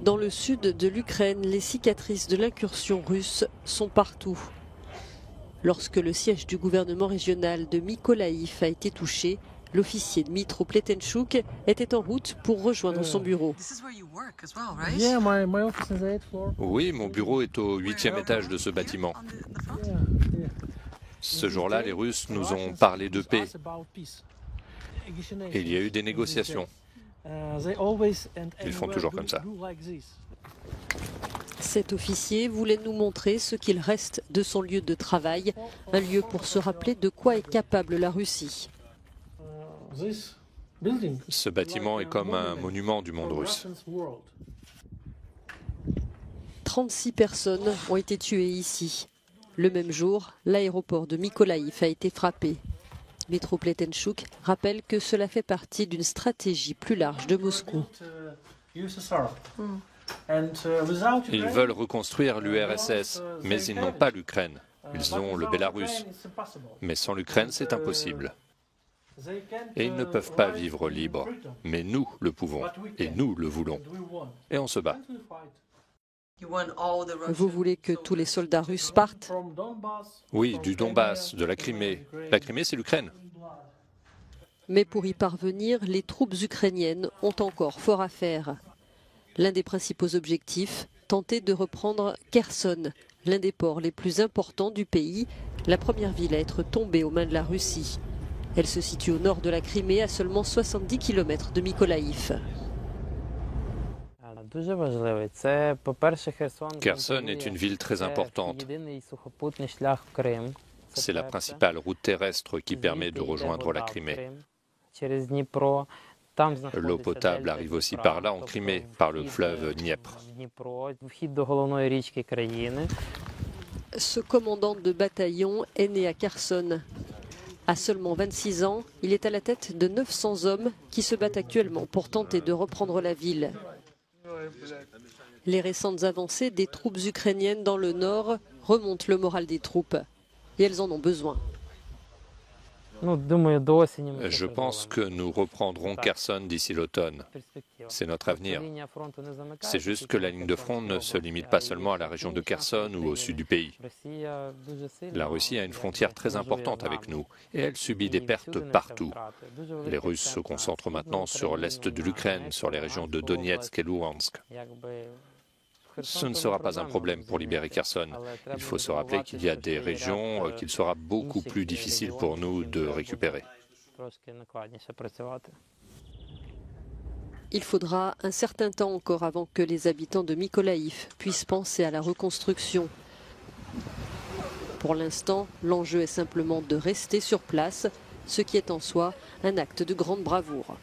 Dans le sud de l'Ukraine, les cicatrices de l'incursion russe sont partout. Lorsque le siège du gouvernement régional de Mykolaïv a été touché, l'officier Dmytro Pletenchuk était en route pour rejoindre son bureau. Oui, mon bureau est au 8e étage de ce bâtiment. Ce jour-là, les Russes nous ont parlé de paix. Et il y a eu des négociations. Ils font toujours comme ça. Cet officier voulait nous montrer ce qu'il reste de son lieu de travail, un lieu pour se rappeler de quoi est capable la Russie. Ce bâtiment est comme un monument du monde russe. 36 personnes ont été tuées ici. Le même jour, l'aéroport de Mykolaïv a été frappé. Dmytro Pletenchuk rappelle que cela fait partie d'une stratégie plus large de Moscou. Ils veulent reconstruire l'URSS, mais ils n'ont pas l'Ukraine. Ils ont le Bélarus. Mais sans l'Ukraine, c'est impossible. Et ils ne peuvent pas vivre libres. Mais nous le pouvons. Et nous le voulons. Et on se bat. Vous voulez que tous les soldats russes partent? Oui, du Donbass, de la Crimée. La Crimée, c'est l'Ukraine. Mais pour y parvenir, les troupes ukrainiennes ont encore fort à faire. L'un des principaux objectifs, tenter de reprendre Kherson, l'un des ports les plus importants du pays, la première ville à être tombée aux mains de la Russie. Elle se situe au nord de la Crimée, à seulement 70 km de Mykolaïv. Kherson est une ville très importante. C'est la principale route terrestre qui permet de rejoindre la Crimée. L'eau potable arrive aussi par là en Crimée, par le fleuve Dniepr. Ce commandant de bataillon est né à Kherson. À seulement 26 ans, il est à la tête de 900 hommes qui se battent actuellement pour tenter de reprendre la ville. Les récentes avancées des troupes ukrainiennes dans le nord remontent le moral des troupes. Et elles en ont besoin. Je pense que nous reprendrons Kherson d'ici l'automne. C'est notre avenir. C'est juste que la ligne de front ne se limite pas seulement à la région de Kherson ou au sud du pays. La Russie a une frontière très importante avec nous et elle subit des pertes partout. Les Russes se concentrent maintenant sur l'est de l'Ukraine, sur les régions de Donetsk et Louhansk. Ce ne sera pas un problème pour libérer Kherson. Il faut se rappeler qu'il y a des régions qu'il sera beaucoup plus difficile pour nous de récupérer. Il faudra un certain temps encore avant que les habitants de Mykolaïv puissent penser à la reconstruction. Pour l'instant, l'enjeu est simplement de rester sur place, ce qui est en soi un acte de grande bravoure.